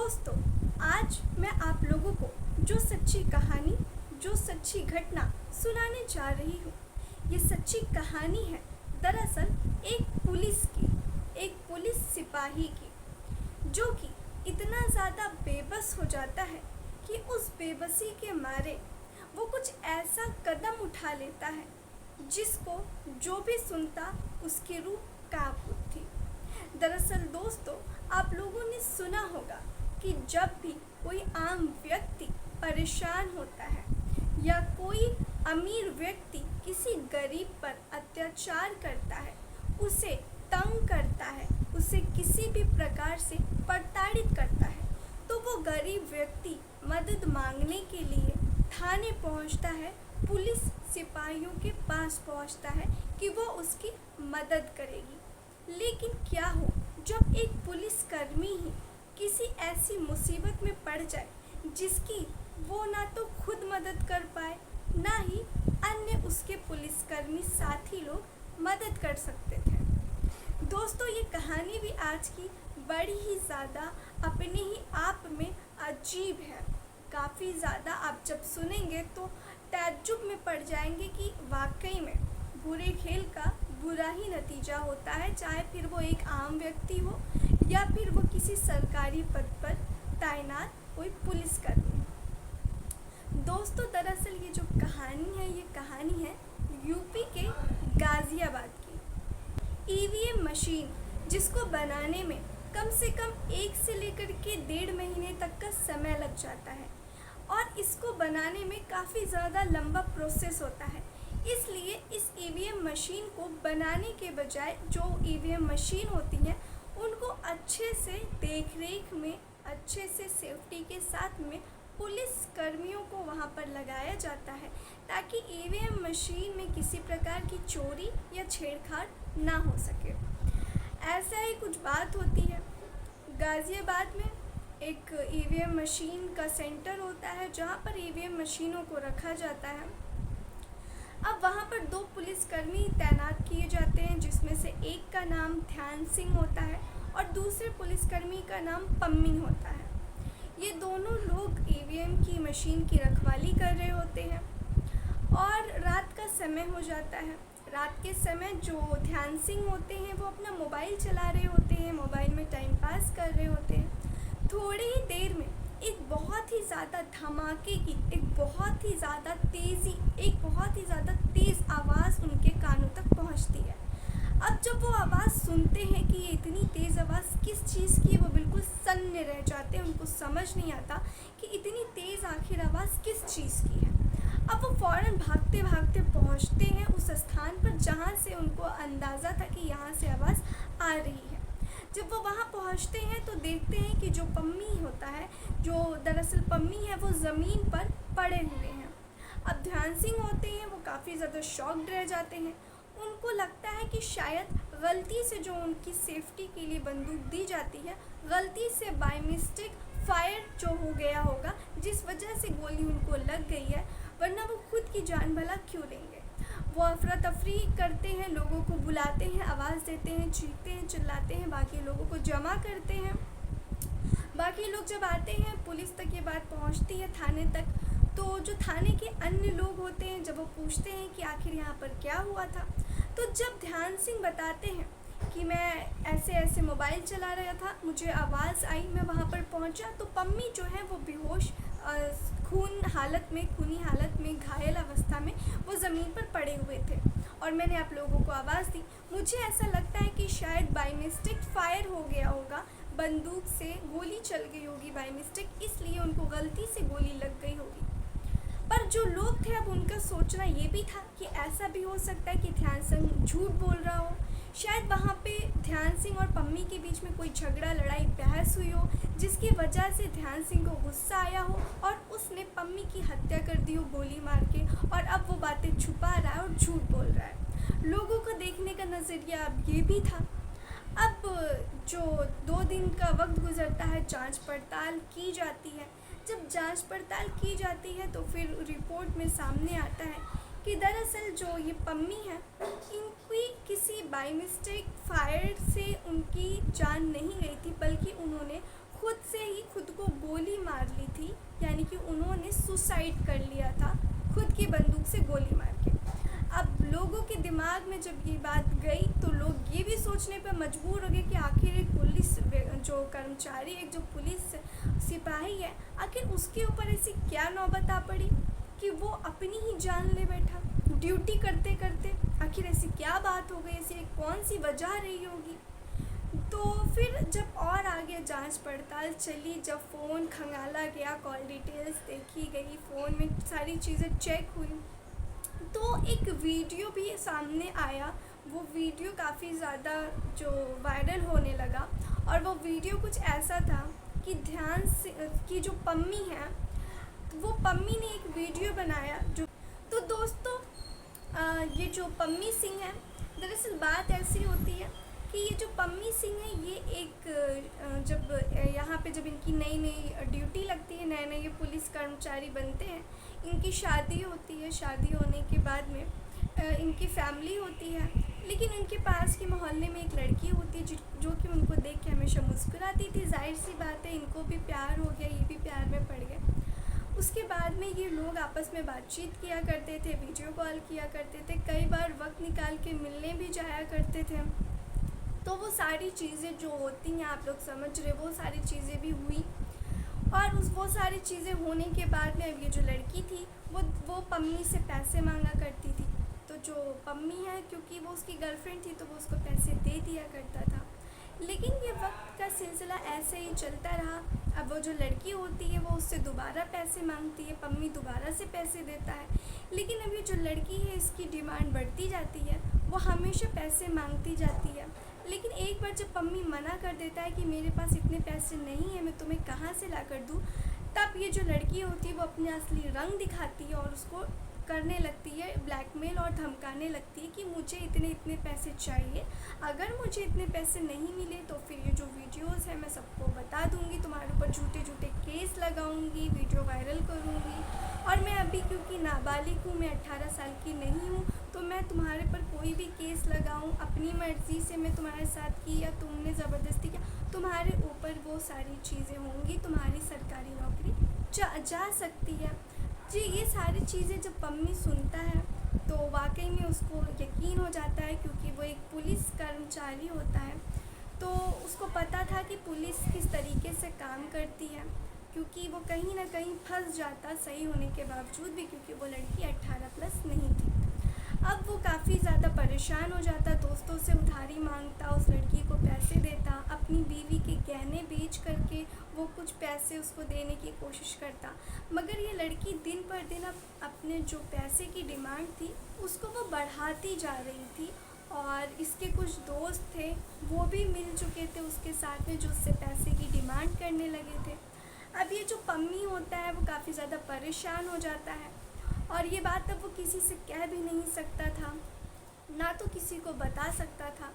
दोस्तों, आज मैं आप लोगों को जो सच्ची कहानी, जो सच्ची घटना सुनाने जा रही हूँ, ये सच्ची कहानी है दरअसल एक पुलिस सिपाही की, जो कि इतना ज़्यादा बेबस हो जाता है कि उस बेबसी के मारे वो कुछ ऐसा कदम उठा लेता है जिसको जो भी सुनता उसकी रूह कांप उठती। दरअसल दोस्तों, आप लोगों ने सुना होगा कि जब भी कोई आम व्यक्ति परेशान होता है या कोई अमीर व्यक्ति किसी गरीब पर अत्याचार करता है, उसे तंग करता है, उसे किसी भी प्रकार से प्रताड़ित करता है, तो वो गरीब व्यक्ति मदद मांगने के लिए थाने पहुंचता है, पुलिस सिपाहियों के पास पहुंचता है कि वो उसकी मदद करेगी। लेकिन क्या हो जब एक पुलिसकर्मी ही किसी ऐसी मुसीबत में पड़ जाए जिसकी वो ना तो खुद मदद कर पाए, ना ही अन्य उसके पुलिसकर्मी साथी लोग मदद कर सकते थे। दोस्तों, ये कहानी भी आज की बड़ी ही ज़्यादा अपने ही आप में अजीब है। काफ़ी ज़्यादा आप जब सुनेंगे तो ताज्जुब में पड़ जाएंगे कि वाकई में बुरे खेल का बुरा ही नतीजा होता है, चाहे फिर वो एक आम व्यक्ति हो या फिर वो किसी सरकारी पद पर तैनात कोई पुलिसकर्मी। दोस्तों, दरअसल ये जो कहानी है, ये कहानी है यूपी के गाज़ियाबाद की। ईवीएम मशीन जिसको बनाने में कम से कम 1 से लेकर के 1.5 महीने तक का समय लग जाता है और इसको बनाने में काफ़ी ज़्यादा लंबा प्रोसेस होता है। इसलिए इस ईवीएम मशीन को बनाने के बजाय जो ईवीएम मशीन होती हैं उनको अच्छे से देखरेख में, अच्छे से सेफ्टी के साथ में पुलिस कर्मियों को वहां पर लगाया जाता है ताकि ईवीएम मशीन में किसी प्रकार की चोरी या छेड़छाड़ ना हो सके। ऐसा ही कुछ बात होती है। गाज़ियाबाद में एक ईवीएम मशीन का सेंटर होता है जहां पर ईवीएम मशीनों को रखा जाता है। अब वहाँ पर 2 पुलिसकर्मी तैनात किए जाते हैं, जिसमें से एक का नाम ध्यान सिंह होता है और दूसरे पुलिसकर्मी का नाम पम्मी होता है। ये दोनों लोग ईवीएम की मशीन की रखवाली कर रहे होते हैं और रात का समय हो जाता है। रात के समय जो ध्यान सिंह होते हैं वो अपना मोबाइल चला रहे होते हैं, मोबाइल में टाइम पास कर रहे होते हैं। थोड़ी ही देर में एक बहुत ही ज़्यादा धमाके की, एक बहुत ही ज़्यादा तेज़ आवाज़ उनके कानों तक पहुंचती है। अब जब वो आवाज़ सुनते हैं कि ये इतनी तेज़ आवाज़ किस चीज़ की है, वो बिल्कुल सन्न रह जाते हैं। उनको समझ नहीं आता कि इतनी तेज़ आखिर आवाज़ किस चीज़ की है। अब वो फ़ौरन भागते भागते पहुंचते हैं उस स्थान पर जहाँ से उनको अंदाज़ा था कि यहाँ से आवाज़ आ रही है। जब वो वहाँ पहुँचते हैं तो देखते हैं कि जो पम्मी होता है, जो दरअसल पम्मी है, वो ज़मीन पर पड़े हुए हैं। अब ध्यान सिंह होते हैं वो काफ़ी ज़्यादा शॉक्ड रह जाते हैं। उनको लगता है कि शायद गलती से जो उनकी सेफ्टी के लिए बंदूक दी जाती है, गलती से बाय मिस्टेक फायर जो हो गया होगा, जिस वजह से गोली उनको लग गई है, वरना वो खुद की जान भला क्यों लेंगे। वो अफरा तफरी करते हैं, लोगों को बुलाते हैं, आवाज़ देते हैं, चीखते हैं, चिल्लाते हैं, बाकी लोगों को जमा करते हैं। बाकी लोग जब आते हैं, पुलिस तक ये बात पहुंचती है, थाने तक। तो जो थाने के अन्य लोग होते हैं, जब वो पूछते हैं कि आखिर यहाँ पर क्या हुआ था, तो जब ध्यान सिंह बताते हैं कि मैं ऐसे ऐसे मोबाइल चला रहा था, मुझे आवाज़ आई, मैं वहाँ पर पहुँचा तो पम्मी जो है वो बेहोश, खूनी हालत में, घायल अवस्था में वो ज़मीन पर पड़े हुए थे और मैंने आप लोगों को आवाज़ दी। मुझे ऐसा लगता है कि शायद बाय मिस्टेक फायर हो गया होगा, बंदूक से गोली चल गई होगी बाय मिस्टेक, इसलिए उनको गलती से गोली लग गई होगी। पर जो लोग थे, अब उनका सोचना ये भी था कि ऐसा भी हो सकता है कि ध्यान सिंह झूठ बोल रहा हो। शायद वहाँ पे ध्यान सिंह और पम्मी के बीच में कोई झगड़ा, लड़ाई, बहस हुई हो, जिसकी वजह से ध्यान सिंह को गुस्सा आया हो और उसने पम्मी की हत्या कर दी हो गोली मार के, और अब वो बातें छुपा रहा है और झूठ बोल रहा है। लोगों को देखने का नज़रिया अब ये भी था। अब जो 2 दिन का वक्त गुजरता है, जांच पड़ताल की जाती है। जब जांच पड़ताल की जाती है तो फिर रिपोर्ट में सामने आता है कि दरअसल जो ये पम्मी है, इनकी किसी बाय मिस्टेक फायर से उनकी जान नहीं गई थी, बल्कि उन्होंने खुद से ही खुद को सुसाइड कर लिया था खुद की बंदूक से गोली मार के। अब लोगों के दिमाग में जब ये बात गई तो लोग ये भी सोचने पर मजबूर हो गए कि आखिर एक पुलिस जो कर्मचारी, एक जो पुलिस सिपाही है, आखिर उसके ऊपर ऐसी क्या नौबत आ पड़ी कि वो अपनी ही जान ले बैठा ड्यूटी करते करते। आखिर ऐसी क्या बात हो गई, ऐसी कौन सी वजह रही होगी। तो फिर जब और आगे जांच पड़ताल चली, जब फ़ोन खंगाला गया, कॉल डिटेल्स देखी गई, फ़ोन में सारी चीज़ें चेक हुई, तो एक वीडियो भी सामने आया। वो वीडियो काफ़ी ज़्यादा जो वायरल होने लगा, और वो वीडियो कुछ ऐसा था कि ध्यान से कि जो पम्मी है, वो पम्मी ने एक वीडियो बनाया जो। तो दोस्तों ये जो पम्मी सिंह है, दरअसल बात ऐसी होती है कि ये जो पम्मी सिंह है, ये एक जब यहाँ पे जब इनकी नई नई ड्यूटी लगती है, नए नए ये पुलिस कर्मचारी बनते हैं, इनकी शादी होती है। शादी होने के बाद में इनकी फैमिली होती है, लेकिन उनके पास के मोहल्ले में एक लड़की होती है जो कि उनको देख के हमेशा मुस्कुराती थी। जाहिर सी बात है, इनको भी प्यार हो गया, ये भी प्यार में पड़ गए। उसके बाद में ये लोग आपस में बातचीत किया करते थे, वीडियो कॉल किया करते थे, कई बार वक्त निकाल के मिलने भी जाया करते थे। तो वो सारी चीज़ें जो होती हैं, आप लोग समझ रहे, वो सारी चीज़ें भी हुई। और वो सारी चीज़ें होने के बाद में अब ये जो लड़की थी वो पम्मी से पैसे मांगा करती थी। तो जो पम्मी है, क्योंकि वो उसकी गर्लफ्रेंड थी, तो वो उसको पैसे दे दिया करता था। लेकिन ये वक्त का सिलसिला ऐसे ही चलता रहा। अब वो जो लड़की होती है वो उससे दोबारा पैसे मांगती है, पम्मी दोबारा से पैसे देता है। लेकिन अब ये जो लड़की है, इसकी डिमांड बढ़ती जाती है, वो हमेशा पैसे मांगती जाती है। लेकिन एक बार जब पम्मी मना कर देता है कि मेरे पास इतने पैसे नहीं हैं, मैं तुम्हें कहाँ से ला कर दूँ, तब ये जो लड़की होती है वो अपने असली रंग दिखाती है और उसको करने लगती है ब्लैकमेल, और धमकाने लगती है कि मुझे इतने इतने पैसे चाहिए, अगर मुझे इतने पैसे नहीं मिले तो फिर ये जो वीडियोस है मैं सबको बता दूंगी, तुम्हारे ऊपर झूठे झूठे केस लगाऊंगी, वीडियो वायरल करूंगी। और मैं अभी क्योंकि नाबालिग हूँ, मैं 18 साल की नहीं हूँ, तो मैं तुम्हारे पर कोई भी केस लगाऊं, अपनी मर्ज़ी से मैं तुम्हारे साथ की या तुमने ज़बरदस्ती किया, तुम्हारे ऊपर वो सारी चीज़ें होंगी, तुम्हारी सरकारी नौकरी जा सकती है। जी, ये सारी चीज़ें जब पम्मी सुनता है तो वाकई में उसको यकीन हो जाता है, क्योंकि वो एक पुलिस कर्मचारी होता है। तो उसको पता था कि पुलिस किस तरीके से काम करती है, क्योंकि वो कहीं ना कहीं फंस जाता सही होने के बावजूद भी, क्योंकि वो लड़की 18+ नहीं थी। अब वो काफ़ी ज़्यादा परेशान हो जाता, दोस्तों से उधारी मांगता, उस लड़की को पैसे देता, अपनी बीवी के गहने बेच करके वो कुछ पैसे उसको देने की कोशिश करता। मगर ये लड़की दिन पर दिन अपने जो पैसे की डिमांड थी उसको वो बढ़ाती जा रही थी, और इसके कुछ दोस्त थे वो भी मिल चुके थे उसके साथ में, जो उससे पैसे की डिमांड करने लगे थे। अब ये जो पम्मी होता है वो काफ़ी ज़्यादा परेशान हो जाता है, और ये बात अब वो किसी से कह भी नहीं सकता था, ना तो किसी को बता सकता था।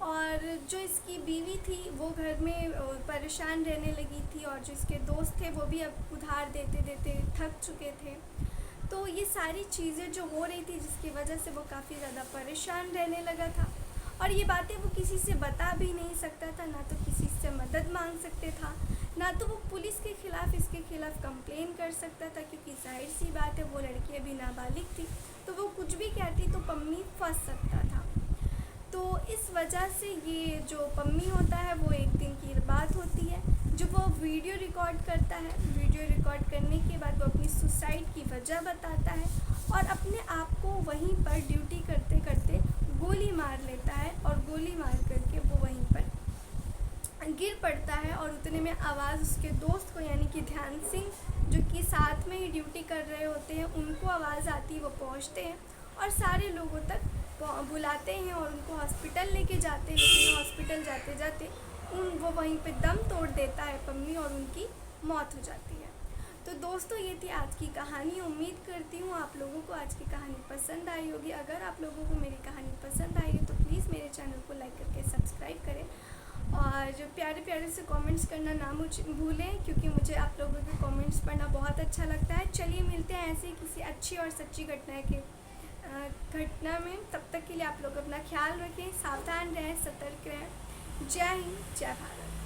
और जो इसकी बीवी थी वो घर में परेशान रहने लगी थी, और जो इसके दोस्त थे वो भी अब उधार देते देते थक चुके थे। तो ये सारी चीज़ें जो हो रही थी, जिसकी वजह से वो काफ़ी ज़्यादा परेशान रहने लगा था, और ये बातें वो किसी से बता भी नहीं सकता था, ना तो किसी से मदद मांग सकते था, ना तो वो पुलिस के ख़िलाफ़ इसके ख़िलाफ़ कंप्लेन कर सकता था, क्योंकि जाहिर सी बात है वो लड़की अभी नाबालिग थी, तो वो कुछ भी कहती तो पम्मी फंस सकता था। तो इस वजह से ये जो पम्मी होता है वो एक दिन की बात होती है, जो वो वीडियो रिकॉर्ड करता है। वीडियो रिकॉर्ड करने के बाद वो अपनी सुसाइड की वजह बताता है, और अपने आप को वहीं पर ड्यूटी करते करते गोली मार लेता है, और गोली मार करके वो वहीं पर गिर पड़ता है। और उतने में आवाज़ उसके दोस्त को, यानी कि ध्यान सिंह, जो कि साथ में ही ड्यूटी कर रहे होते हैं, उनको आवाज़ आती है। वो पहुंचते हैं और सारे लोगों तक बुलाते हैं और उनको हॉस्पिटल लेके जाते हैं। लेकिन हॉस्पिटल जाते जाते वो वहीं पे दम तोड़ देता है पम्मी, और उनकी मौत हो जाती है। तो दोस्तों, ये थी आज की कहानी। उम्मीद करती हूँ आप लोगों को आज की कहानी पसंद आई होगी। अगर आप लोगों को मेरी कहानी पसंद आई है तो प्लीज़ मेरे चैनल को लाइक करके सब्सक्राइब करें, और जो प्यारे प्यारे से कमेंट्स करना ना भूलें, क्योंकि मुझे आप लोगों के कमेंट्स पढ़ना बहुत अच्छा लगता है। चलिए मिलते हैं ऐसे किसी अच्छी और सच्ची घटना में। तब तक के लिए आप लोग अपना ख्याल रखें, सावधान रहें, सतर्क रहें। जय हिंद, जय भारत।